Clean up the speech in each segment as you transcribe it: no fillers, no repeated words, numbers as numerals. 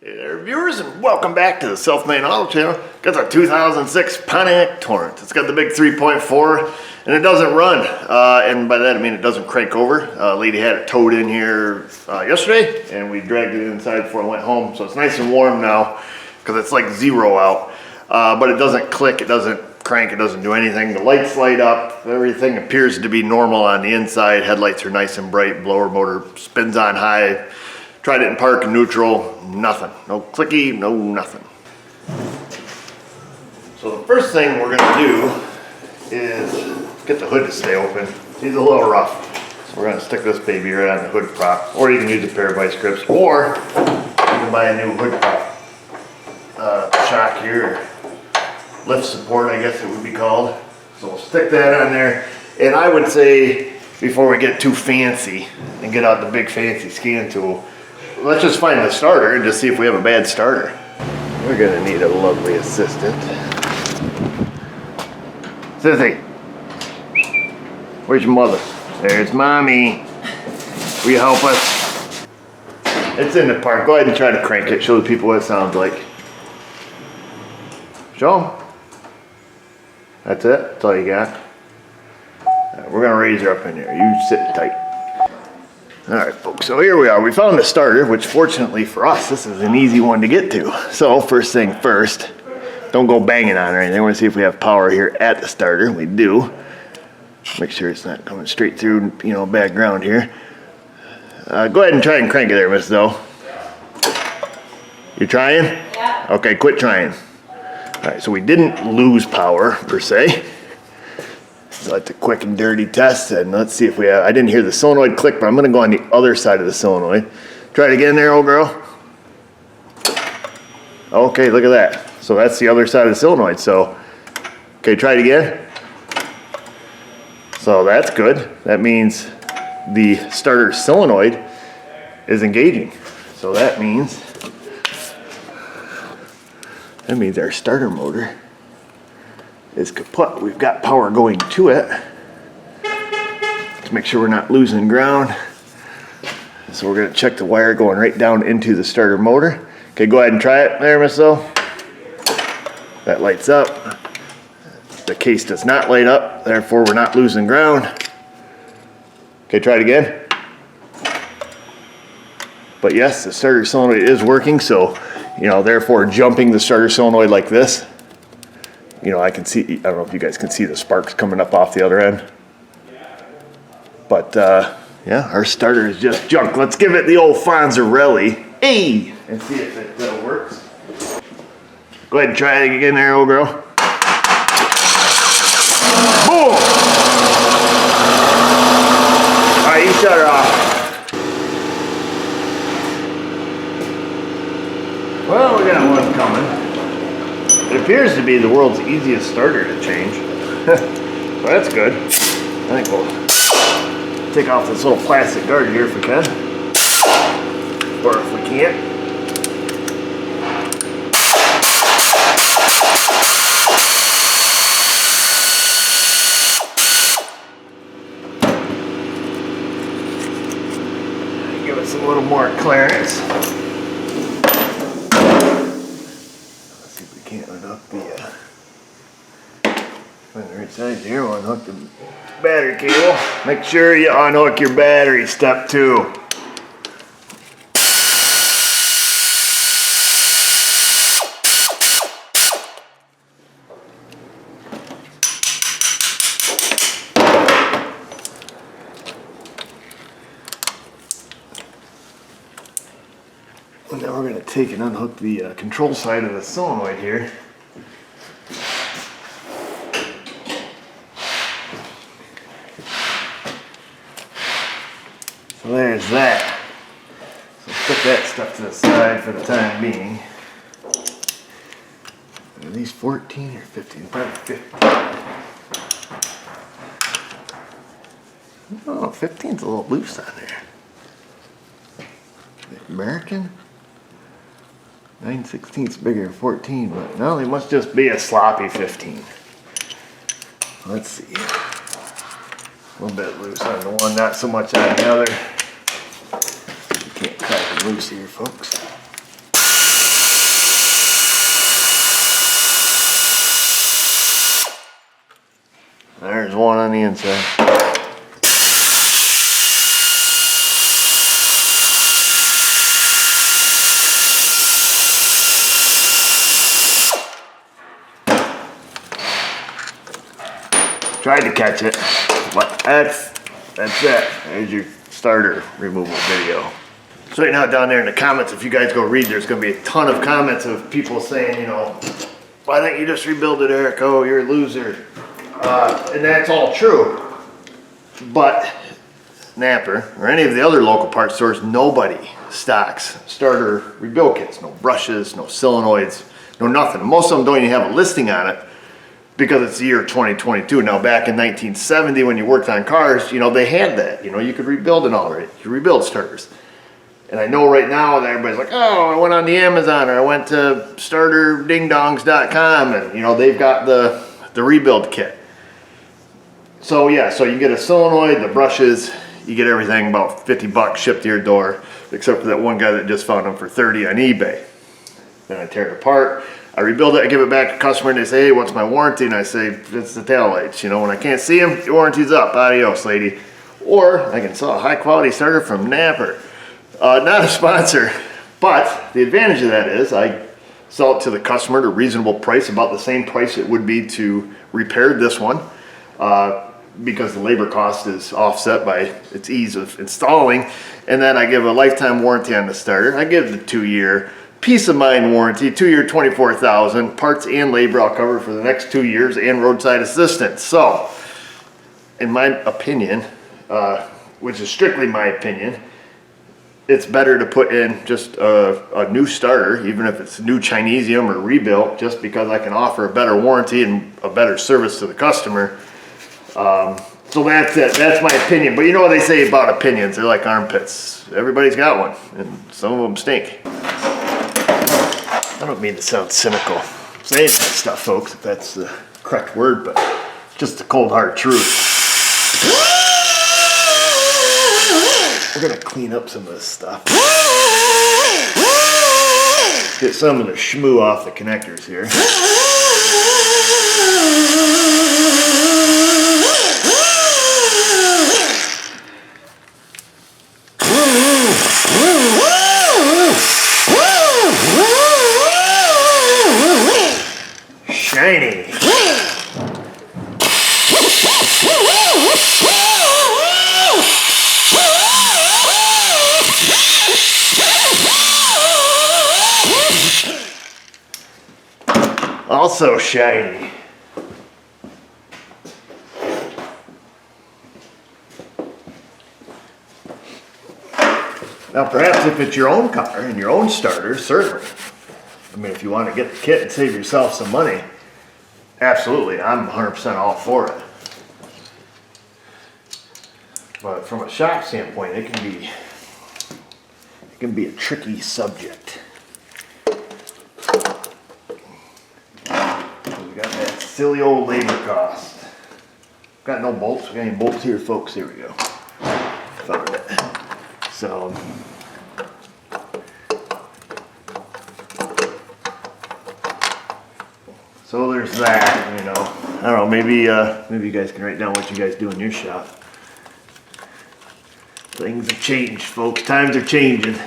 Hey there, viewers, and welcome back to the Self-Made Auto Channel. Got the 2006 Pontiac Torrent. It's got the big 3.4, and it doesn't run. And by that I mean it doesn't crank over. Lady had it towed in here yesterday, and we dragged it inside before I went home. So it's nice and warm now, because it's like 0 out. But it doesn't click, it doesn't crank, it doesn't do anything. The lights light up, everything appears to be normal on the inside. Headlights are nice and bright, blower motor spins on high. Tried it in park and neutral, nothing. No clicky, no nothing. So the first thing we're gonna do is get the hood to stay open. He's a little rough. So we're gonna stick this baby right on the hood prop. Or you can use a pair of vice grips, or you can buy a new hood prop shock here, or lift support I guess it would be called. So we'll stick that on there. And I would say, before we get too fancy and get out the big fancy scan tool, let's just find the starter and just see if we have a bad starter. We're gonna need a lovely assistant. Sissy, where's your mother? There's mommy. Will you help us? It's in the park. Go ahead and try to crank it. Show the people what it sounds like. Show them. That's it. That's all you got. Right, we're gonna raise her up in here. You sit tight. Alright folks, so here we are. We found the starter, which fortunately for us, this is an easy one to get to. So first thing first, don't go banging on or anything. We're going to see if we have power here at the starter. We do. Make sure it's not coming straight through, background here. Go ahead and try and crank it there, Miss O. You trying? Yeah. Okay, quit trying. Alright, so we didn't lose power per se. So that's a quick and dirty test, and let's see if we have. I didn't hear the solenoid click, but I'm going to go on the other side of the solenoid. Try it again there, old girl. Okay, look at that. So that's the other side of the solenoid. So, okay, try it again. So that's good. That means the starter solenoid is engaging. So that means our starter motor is kaput. We've got power going to it. Let's make sure we're not losing ground. So we're going to check the wire going right down into the starter motor. Okay, go ahead and try it there, Miss O. That lights up. The case does not light up, therefore we're not losing ground. Okay, try it again. But yes, the starter solenoid is working, so therefore jumping the starter solenoid like this, I can see, I don't know if you guys can see the sparks coming up off the other end. But, yeah, our starter is just junk. Let's give it the old Fonzarelli. Hey! And see if it works. Go ahead and try it again there, old girl. Boom! Alright, you shut her off. Well, we got one coming. It appears to be the world's easiest starter to change. So that's good. I think we'll take off this little plastic guard here if we can. Or if we can't. Give us a little more clearance. Can't unhook on the right side here. We'll unhook the battery cable. Make sure you unhook your battery, step 2. And now we're going to take and unhook the control side of the solenoid here. So there's that. So put that stuff to the side for the time being. Are these 14 or 15? Probably 15. Oh, 15's a little loose on there. The American? 9/16 bigger than 14, but no, they must just be a sloppy 15. Let's see. A little bit loose on the one, not so much on the other. You can't crack it loose here, folks. there's one on the inside. Tried to catch it, but that's it. There's your starter removal video. So right now down there in the comments, if you guys go read, there's gonna be a ton of comments of people saying, you know, why don't you just rebuild it, Eric? Oh, you're a loser. And that's all true. But Napper or any of the other local parts stores, nobody stocks starter rebuild kits. No brushes, no solenoids, no nothing. Most of them don't even have a listing on it, because it's the year 2022. Now back in 1970 when you worked on cars, you know, they had that. You know, you could rebuild it already. You could rebuild starters. And I know right now that everybody's like, oh, I went on the Amazon or I went to starterdingdongs.com and, you know, they've got the rebuild kit. So yeah, so you get a solenoid, the brushes, you get everything about 50 bucks shipped to your door, except for that one guy that just found them for 30 on eBay. Then I tear it apart. I rebuild it, I give it back to the customer, and they say, hey, what's my warranty? And I say, it's the taillights. You know, when I can't see them, your warranty's up. Adios, lady. Or I can sell a high-quality starter from Napper. Not a sponsor, but the advantage of that is I sell it to the customer at a reasonable price, about the same price it would be to repair this one, because the labor cost is offset by its ease of installing. And then I give a lifetime warranty on the starter. I give the 2-year peace of mind warranty, 2-year, 24,000 parts and labor I'll cover for the next 2 years, and roadside assistance. So in my opinion, which is strictly my opinion, it's better to put in just a new starter, even if it's new Chinesium or rebuilt, just because I can offer a better warranty and a better service to the customer. So that's it. That's my opinion. But you know what they say about opinions? They're like armpits. Everybody's got one, and some of them stink. I don't mean to sound cynical saying that stuff, folks, if that's the correct word, but just the cold hard truth. We're gonna clean up some of this stuff. Get some of the schmoo off the connectors here. Shiny. Also shiny. Now perhaps if it's your own car and your own starter, certainly. I mean, if you want to get the kit and save yourself some money, absolutely, I'm 100% all for it. But from a shop standpoint, it can be a tricky subject. We got that silly old labor cost. Got no bolts. We got any bolts here, folks? Here we go. Found it. So there's that, you know. I don't know, maybe you guys can write down what you guys do in your shop. Things have changed, folks. Times are changing.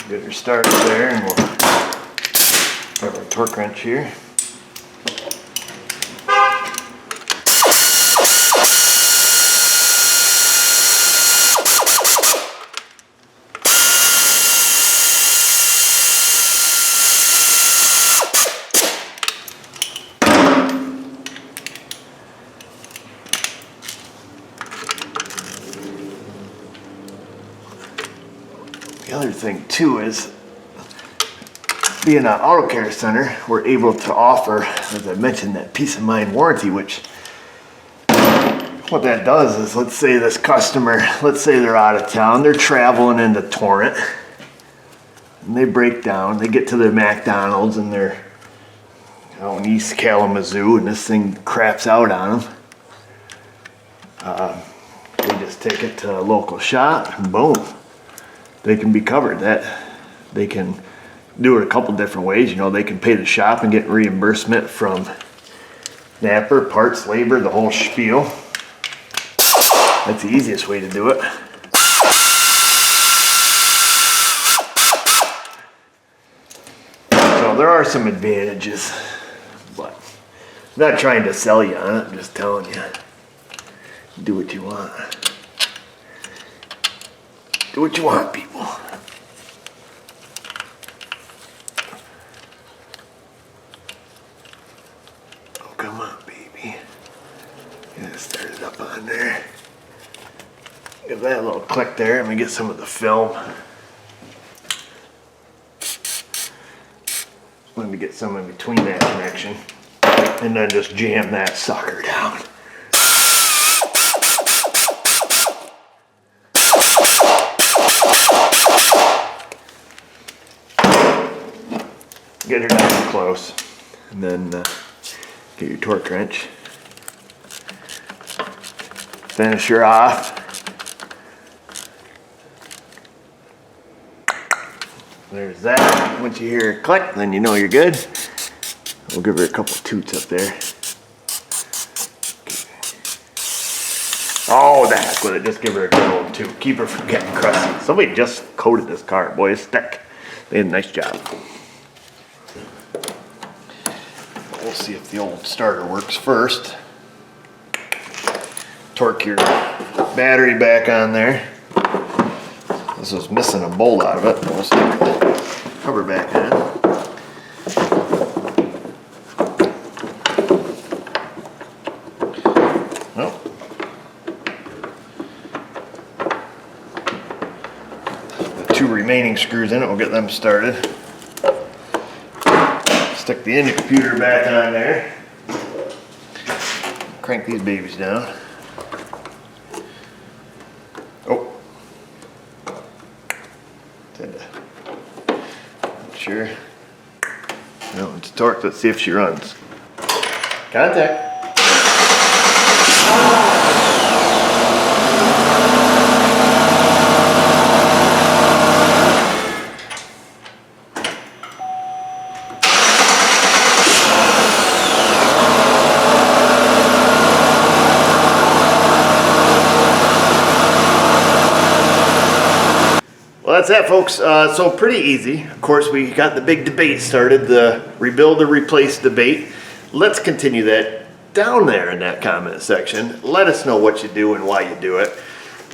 Get her started there, and we'll have our torque wrench here. The other thing too is, being an auto care center, we're able to offer, as I mentioned, that peace of mind warranty, which what that does is, let's say this customer, let's say they're out of town, they're traveling into Torrent, and they break down, they get to their McDonald's and they're out in East Kalamazoo and this thing craps out on them. They just take it to a local shop and boom. they can be covered. That they can do it a couple different ways. You know, they can pay the shop and get reimbursement from Napper, parts, labor, the whole spiel. That's the easiest way to do it. So there are some advantages, but I'm not trying to sell you on it. I'm just telling you, do what you want. Do what you want, people. Oh, come on, baby. Get it started up on there. Give that a little click there. Let me get some of the film. Let me get some in between that connection. And then just jam that sucker down. Get her down close. And then get your torque wrench. Finish her off. There's that. Once you hear it click, then you know you're good. We'll give her a couple toots up there. Oh, the heck with it. Just give her a good old toot. Keep her from getting crusty. Somebody just coated this car. Boy, it's thick. They did a nice job. We'll see if the old starter works first. Torque your battery back on there. This was missing a bolt out of it. We'll stick the cover back on. Well, the two remaining screws in it, we'll get them started. Stick the engine computer back on there. Crank these babies down. Oh. Sure. No, it's torqued. Let's see if she runs. Contact. Well, that's that, folks. So pretty easy. Of course, we got the big debate started, the rebuild or replace debate. Let's continue that down there in that comment section. Let us know what you do and why you do it.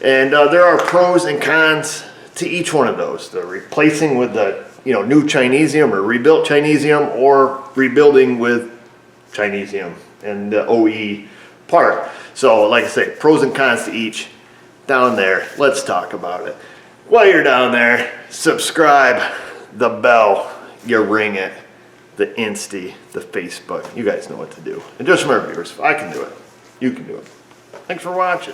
And there are pros and cons to each one of those. The replacing with the new Chinesium or rebuilt Chinesium, or rebuilding with Chinesium and the OE part. So like I say, pros and cons to each. Down there, let's talk about it. While you're down there, subscribe, the bell, you ring it, the Insta, the Facebook. You guys know what to do. And just remember, viewers, if I can do it, you can do it. Thanks for watching.